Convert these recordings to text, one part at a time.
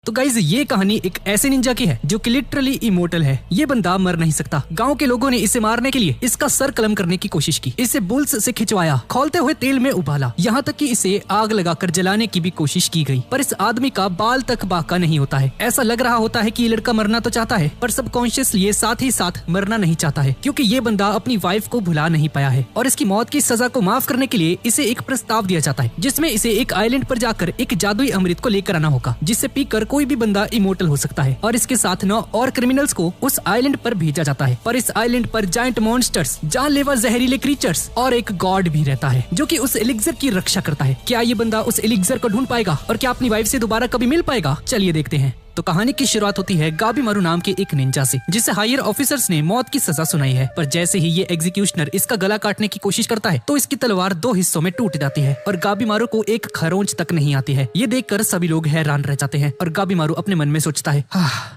तो गाइज ये कहानी एक ऐसे निंजा की है जो कि लिटरली इमोर्टल है। ये बंदा मर नहीं सकता। गांव के लोगों ने इसे मारने के लिए इसका सर कलम करने की कोशिश की, इसे बुल्स से खिंचवाया, खौलते हुए तेल में उबाला, यहाँ तक कि इसे आग लगाकर जलाने की भी कोशिश की गई, पर इस आदमी का बाल तक बाका नहीं होता है। ऐसा लग रहा होता है कि ये लड़का मरना तो चाहता है पर सबकॉन्शियसली ये साथ ही साथ मरना नहीं चाहता है, क्योंकि ये बंदा अपनी वाइफ को भुला नहीं पाया है। और इसकी मौत की सजा को माफ करने के लिए इसे एक प्रस्ताव दिया जाता है, जिसमें इसे एक आइलैंड पर जाकर एक जादुई अमृत को लेकर आना होगा, जिससे पीकर कोई भी बंदा इमोर्टल हो सकता है। और इसके साथ 9 और क्रिमिनल्स को उस आइलैंड पर भेजा जाता है। पर इस आइलैंड पर जायंट मॉन्स्टर्स, जानलेवा जहरीले क्रीचर्स और एक गॉड भी रहता है जो कि उस एलिक्सर की रक्षा करता है। क्या ये बंदा उस एलिक्सर को ढूंढ पाएगा और क्या अपनी वाइफ से दोबारा कभी मिल पाएगा? चलिए देखते हैं। तो कहानी की शुरुआत होती है गाबीमारू नाम के एक निंजा से, जिसे हायर ऑफिसर्स ने मौत की सजा सुनाई है। पर जैसे ही ये एग्जीक्यूशनर इसका गला काटने की कोशिश करता है तो इसकी तलवार 2 हिस्सों में टूट जाती है और गाबीमारू को एक खरोंच तक नहीं आती है। ये देखकर सभी लोग हैरान रह जाते हैं और गाबीमारू अपने मन में सोचता है,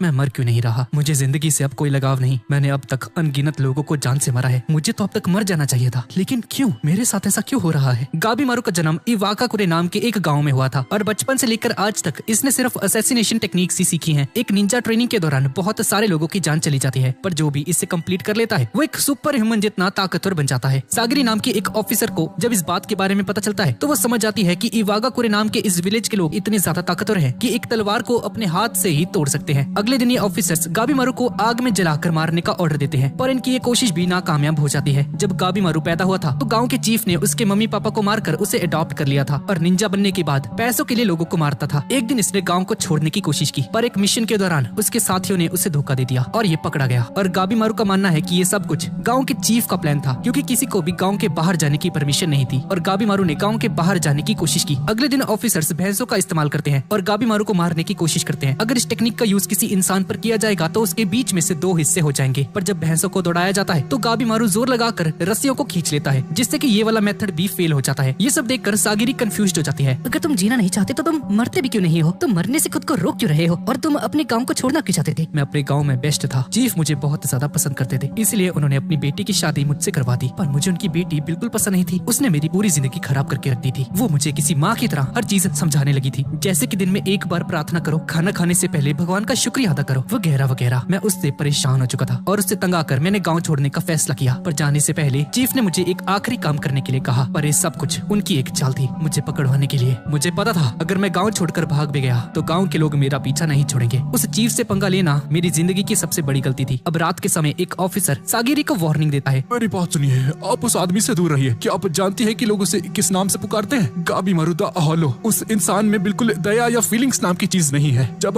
मैं मर क्यों नहीं रहा? मुझे जिंदगी से अब कोई लगाव नहीं। मैंने अब तक अनगिनत लोगों को जान से मारा है। मुझे तो अब तक मर जाना चाहिए था, लेकिन क्यों? मेरे साथ ऐसा क्यों हो रहा है? गाबीमारू का जन्म इवाकाकुरे नाम के एक गाँव में हुआ था और बचपन से लेकर आज तक इसने सिर्फ असैसिनेशन टेक्निक्स ही सीखी है। एक निंजा ट्रेनिंग के दौरान बहुत सारे लोगों की जान चली जाती है, पर जो भी इसे कंप्लीट कर लेता है वो एक सुपर ह्यूमन जितना ताकतवर बन जाता है। सागरी नाम के एक ऑफिसर को जब इस बात के बारे में पता चलता है तो वो समझ जाती है कि इवागाकुरे नाम के इस विलेज के लोग इतने ज्यादा ताकतवर हैं कि एक तलवार को अपने हाथ से ही तोड़ सकते हैं। अगले दिन ये ऑफिसर्स गाबीमारू को आग में जलाकर मारने का ऑर्डर देते हैं, पर इनकी ये कोशिश भी नाकामयाब हो जाती है। जब गाबीमारू पैदा हुआ था तो गाँव के चीफ ने उसके मम्मी पापा को मारकर उसे अडॉप्ट कर लिया था और निंजा बनने के बाद पैसों के लिए लोगों को मारता था। एक दिन इसने गाँव को छोड़ने की कोशिश की, पर एक मिशन के दौरान उसके साथियों ने उसे धोखा दे दिया और ये पकड़ा गया। और गाबीमारू का मानना है कि ये सब कुछ गांव के चीफ का प्लान था, क्योंकि किसी को भी गांव के बाहर जाने की परमिशन नहीं थी और गाबीमारू ने गांव के बाहर जाने की कोशिश की। अगले दिन ऑफिसर्स भैंसों का इस्तेमाल करते हैं और गाबीमारू को मारने की कोशिश करते हैं। अगर इस टेक्निक का यूज किसी इंसान पर किया जाएगा तो उसके बीच में से 2 हिस्से हो जाएंगे, पर जब भैंसों को दौड़ाया जाता है तो गाबीमारू जोर लगाकर रस्सियों को खींच लेता है, जिससे कि ये वाला मेथड भी फेल हो जाता है। ये सब देखकर सागिरी कंफ्यूज्ड हो जाती है। अगर तुम जीना नहीं चाहते तो तुम मरते भी क्यों नहीं हो? तुम मरने से खुद को रोक क्यों रहे हो? और तुम अपने गाँव को छोड़ना क्यों चाहते थे? मैं अपने गांव में बेस्ट था। चीफ मुझे बहुत ज्यादा पसंद करते थे, इसलिए उन्होंने अपनी बेटी की शादी मुझसे करवा दी, पर मुझे उनकी बेटी बिल्कुल पसंद नहीं थी। उसने मेरी पूरी जिंदगी खराब करके रख दी थी। वो मुझे किसी माँ की तरह हर चीज समझाने लगी थी, जैसे कि दिन में एक बार प्रार्थना करो, खाना खाने से पहले भगवान का शुक्रिया अदा करो, वगैरह वगैरह। मैं उससे परेशान हो चुका था और उससे तंग आकर मैंने गाँव छोड़ने का फैसला किया। पर जाने से पहले चीफ ने मुझे एक आखिरी काम करने के लिए कहा, पर ये सब कुछ उनकी एक चाल थी, मुझे पकड़वाने के लिए। मुझे पता था अगर मैं गाँव छोड़कर भाग भी गया तो गाँव के लोग मेरा पीछा नहीं छोड़ेंगे। उस चीफ से पंगा लेना मेरी जिंदगी की सबसे बड़ी गलती थी। अब रात के समय एक ऑफिसर सागिरी को वार्निंग देता है, मेरी बात सुनिए, आप उस आदमी से दूर रहिए। क्या आप जानती है कि लोग उसे किस नाम से पुकारते हैं? गाबीमारू द हॉलो। उस इंसान में बिल्कुल दया या फीलिंग्स नाम की चीज नहीं है। जब